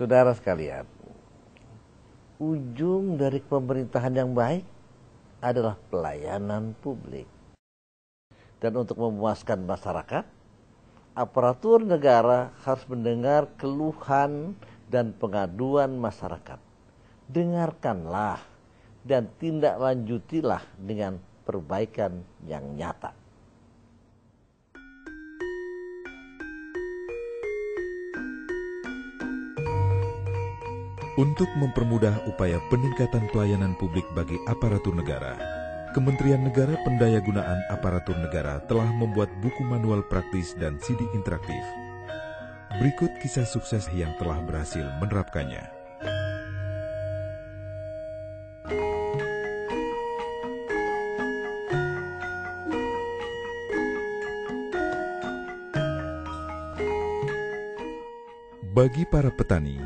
Saudara sekalian, ujung dari pemerintahan yang baik adalah pelayanan publik. Dan untuk memuaskan masyarakat, aparatur negara harus mendengar keluhan dan pengaduan masyarakat. Dengarkanlah dan tindak lanjutilah dengan perbaikan yang nyata. Untuk mempermudah upaya peningkatan pelayanan publik bagi aparatur negara, Kementerian Negara Pendayagunaan Aparatur Negara telah membuat buku manual praktis dan CD interaktif. Berikut kisah sukses yang telah berhasil menerapkannya. Bagi para petani,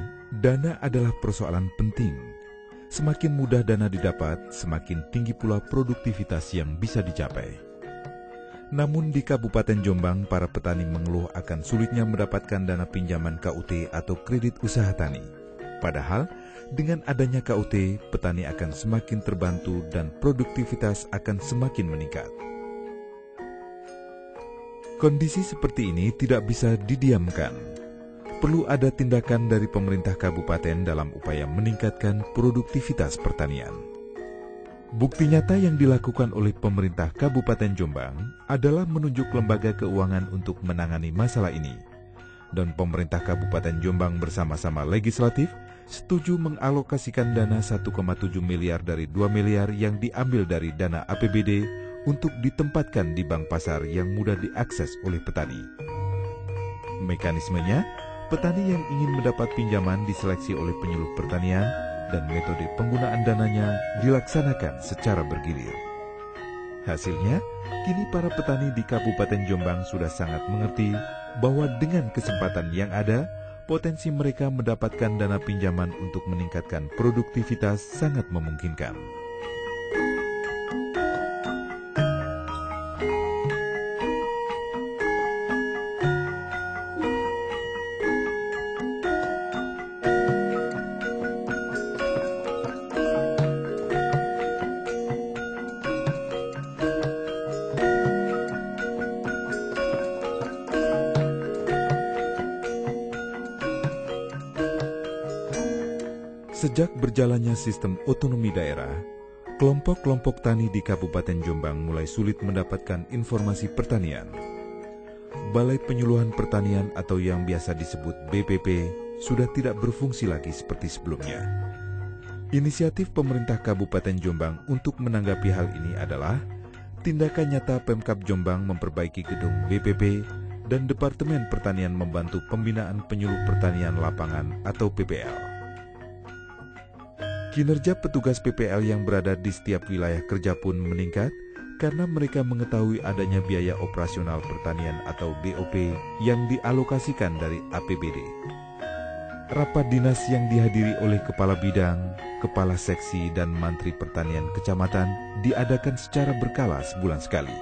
dana adalah persoalan penting. Semakin mudah dana didapat, semakin tinggi pula produktivitas yang bisa dicapai. Namun di Kabupaten Jombang, para petani mengeluh akan sulitnya mendapatkan dana pinjaman KUT atau kredit usaha tani. Padahal, dengan adanya KUT, petani akan semakin terbantu dan produktivitas akan semakin meningkat. Kondisi seperti ini tidak bisa didiamkan. Perlu ada tindakan dari pemerintah kabupaten dalam upaya meningkatkan produktivitas pertanian. Bukti nyata yang dilakukan oleh pemerintah Kabupaten Jombang adalah menunjuk lembaga keuangan untuk menangani masalah ini. Dan pemerintah Kabupaten Jombang bersama-sama legislatif setuju mengalokasikan dana 1,7 miliar dari 2 miliar yang diambil dari dana APBD untuk ditempatkan di bank pasar yang mudah diakses oleh petani. Mekanismenya, petani yang ingin mendapat pinjaman diseleksi oleh penyuluh pertanian dan metode penggunaan dananya dilaksanakan secara bergilir. Hasilnya, kini para petani di Kabupaten Jombang sudah sangat mengerti bahwa dengan kesempatan yang ada, potensi mereka mendapatkan dana pinjaman untuk meningkatkan produktivitas sangat memungkinkan. Sejak berjalannya sistem otonomi daerah, kelompok-kelompok tani di Kabupaten Jombang mulai sulit mendapatkan informasi pertanian. Balai Penyuluhan Pertanian atau yang biasa disebut BPP sudah tidak berfungsi lagi seperti sebelumnya. Inisiatif pemerintah Kabupaten Jombang untuk menanggapi hal ini adalah tindakan nyata Pemkab Jombang memperbaiki gedung BPP dan Departemen Pertanian membantu pembinaan penyuluh pertanian lapangan atau PPL. Kinerja petugas PPL yang berada di setiap wilayah kerja pun meningkat karena mereka mengetahui adanya biaya operasional pertanian atau BOP yang dialokasikan dari APBD. Rapat dinas yang dihadiri oleh kepala bidang, kepala seksi, dan mantri pertanian kecamatan diadakan secara berkala sebulan sekali.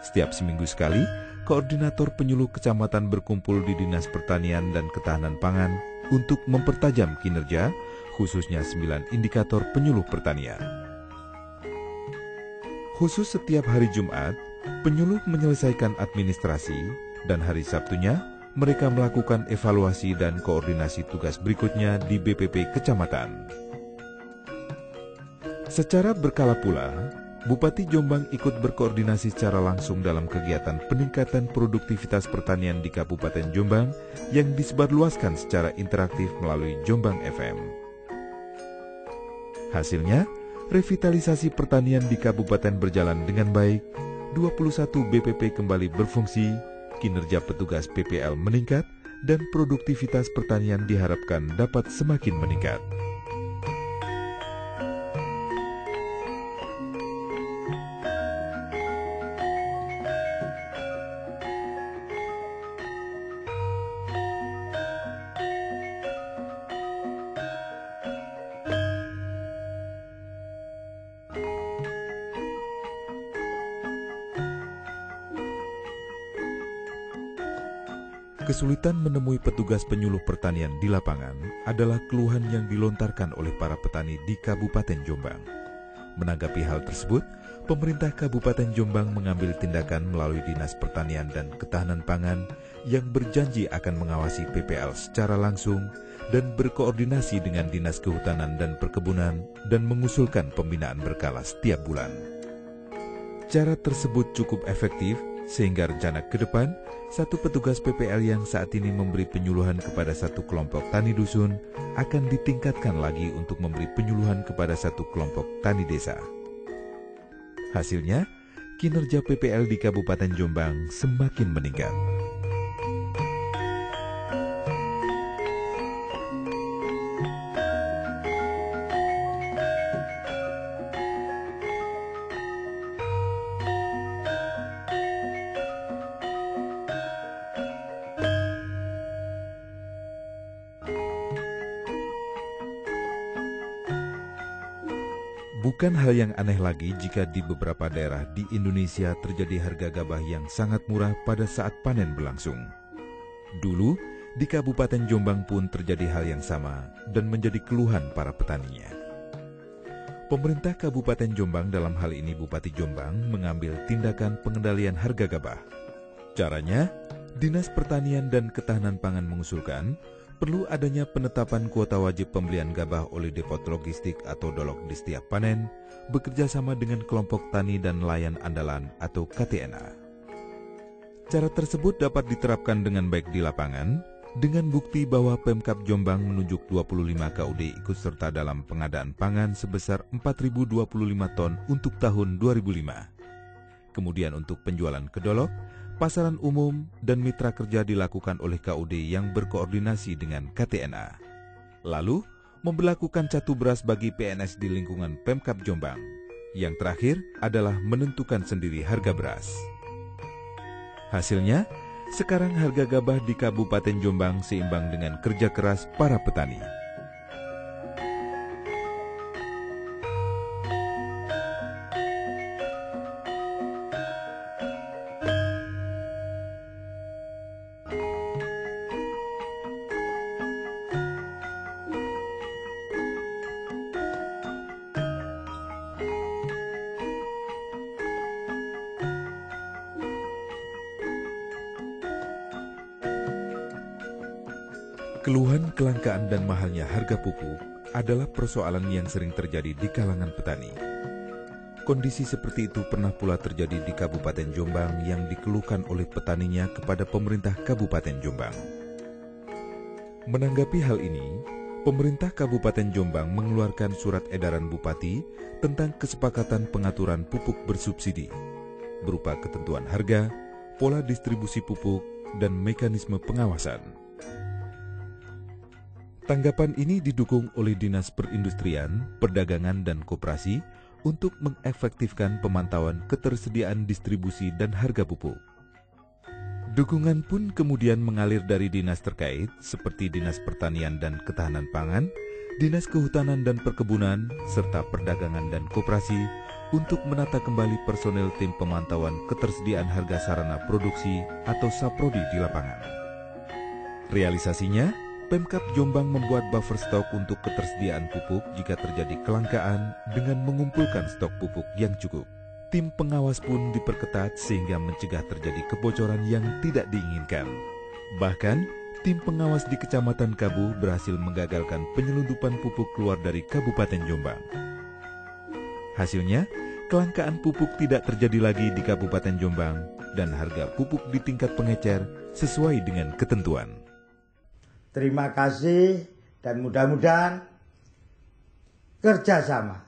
Setiap seminggu sekali, koordinator penyuluh kecamatan berkumpul di Dinas Pertanian dan Ketahanan Pangan untuk mempertajam kinerja, khususnya 9 indikator penyuluh pertanian. Khusus setiap hari Jumat, penyuluh menyelesaikan administrasi dan hari Sabtunya mereka melakukan evaluasi dan koordinasi tugas berikutnya di BPP Kecamatan. Secara berkala pula, Bupati Jombang ikut berkoordinasi secara langsung dalam kegiatan peningkatan produktivitas pertanian di Kabupaten Jombang yang disebarluaskan secara interaktif melalui Jombang FM. Hasilnya, revitalisasi pertanian di kabupaten berjalan dengan baik, 21 BPP kembali berfungsi, kinerja petugas PPL meningkat, dan produktivitas pertanian diharapkan dapat semakin meningkat. Kesulitan menemui petugas penyuluh pertanian di lapangan adalah keluhan yang dilontarkan oleh para petani di Kabupaten Jombang. Menanggapi hal tersebut, pemerintah Kabupaten Jombang mengambil tindakan melalui Dinas Pertanian dan Ketahanan Pangan yang berjanji akan mengawasi PPL secara langsung dan berkoordinasi dengan Dinas Kehutanan dan Perkebunan dan mengusulkan pembinaan berkala setiap bulan. Cara tersebut cukup efektif sehingga rencana ke depan, satu petugas PPL yang saat ini memberi penyuluhan kepada satu kelompok tani dusun akan ditingkatkan lagi untuk memberi penyuluhan kepada satu kelompok tani desa. Hasilnya, kinerja PPL di Kabupaten Jombang semakin meningkat. Bukan hal yang aneh lagi jika di beberapa daerah di Indonesia terjadi harga gabah yang sangat murah pada saat panen berlangsung. Dulu, di Kabupaten Jombang pun terjadi hal yang sama dan menjadi keluhan para petaninya. Pemerintah Kabupaten Jombang, dalam hal ini Bupati Jombang, mengambil tindakan pengendalian harga gabah. Caranya, Dinas Pertanian dan Ketahanan Pangan mengusulkan perlu adanya penetapan kuota wajib pembelian gabah oleh depot logistik atau dolok di setiap panen, bekerja sama dengan kelompok tani dan nelayan andalan atau KTNA. Cara tersebut dapat diterapkan dengan baik di lapangan, dengan bukti bahwa Pemkab Jombang menunjuk 25 KUD ikut serta dalam pengadaan pangan sebesar 4.025 ton untuk tahun 2005. Kemudian untuk penjualan ke dolok, pasaran umum dan mitra kerja dilakukan oleh KUD yang berkoordinasi dengan KTNA. Lalu, memberlakukan catu beras bagi PNS di lingkungan Pemkab Jombang. Yang terakhir adalah menentukan sendiri harga beras. Hasilnya, sekarang harga gabah di Kabupaten Jombang seimbang dengan kerja keras para petani. Keluhan kelangkaan dan mahalnya harga pupuk adalah persoalan yang sering terjadi di kalangan petani. Kondisi seperti itu pernah pula terjadi di Kabupaten Jombang yang dikeluhkan oleh petaninya kepada pemerintah Kabupaten Jombang. Menanggapi hal ini, pemerintah Kabupaten Jombang mengeluarkan surat edaran Bupati tentang kesepakatan pengaturan pupuk bersubsidi, berupa ketentuan harga, pola distribusi pupuk, dan mekanisme pengawasan. Tanggapan ini didukung oleh Dinas Perindustrian, Perdagangan, dan Koperasi untuk mengefektifkan pemantauan ketersediaan distribusi dan harga pupuk. Dukungan pun kemudian mengalir dari dinas terkait seperti Dinas Pertanian dan Ketahanan Pangan, Dinas Kehutanan dan Perkebunan, serta Perdagangan dan Koperasi untuk menata kembali personel tim pemantauan ketersediaan harga sarana produksi atau SAPRODI di lapangan. Realisasinya, Pemkab Jombang membuat buffer stok untuk ketersediaan pupuk jika terjadi kelangkaan dengan mengumpulkan stok pupuk yang cukup. Tim pengawas pun diperketat sehingga mencegah terjadi kebocoran yang tidak diinginkan. Bahkan, tim pengawas di Kecamatan Kabu berhasil menggagalkan penyelundupan pupuk keluar dari Kabupaten Jombang. Hasilnya, kelangkaan pupuk tidak terjadi lagi di Kabupaten Jombang dan harga pupuk di tingkat pengecer sesuai dengan ketentuan. Terima kasih dan mudah-mudahan kerjasama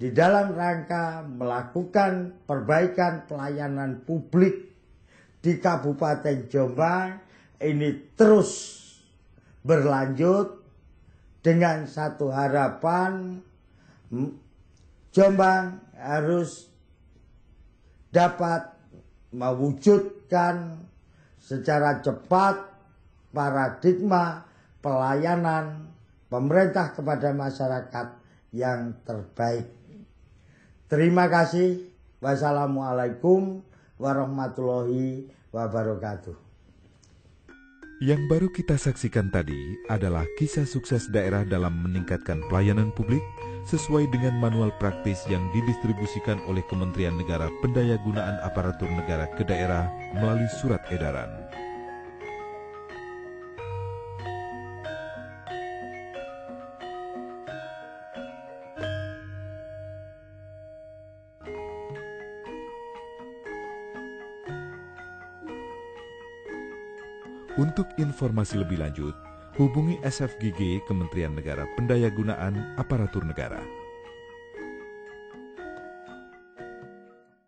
di dalam rangka melakukan perbaikan pelayanan publik di Kabupaten Jombang ini terus berlanjut dengan satu harapan, Jombang harus dapat mewujudkan secara cepat paradigma pelayanan pemerintah kepada masyarakat yang terbaik. Terima kasih. Wassalamualaikum warahmatullahi wabarakatuh. Yang baru kita saksikan tadi adalah kisah sukses daerah dalam meningkatkan pelayanan publik sesuai dengan manual praktis yang didistribusikan oleh Kementerian Negara Pendayagunaan Aparatur Negara ke daerah melalui surat edaran. Untuk informasi lebih lanjut, hubungi SFGG Kementerian Negara Pendayagunaan Aparatur Negara.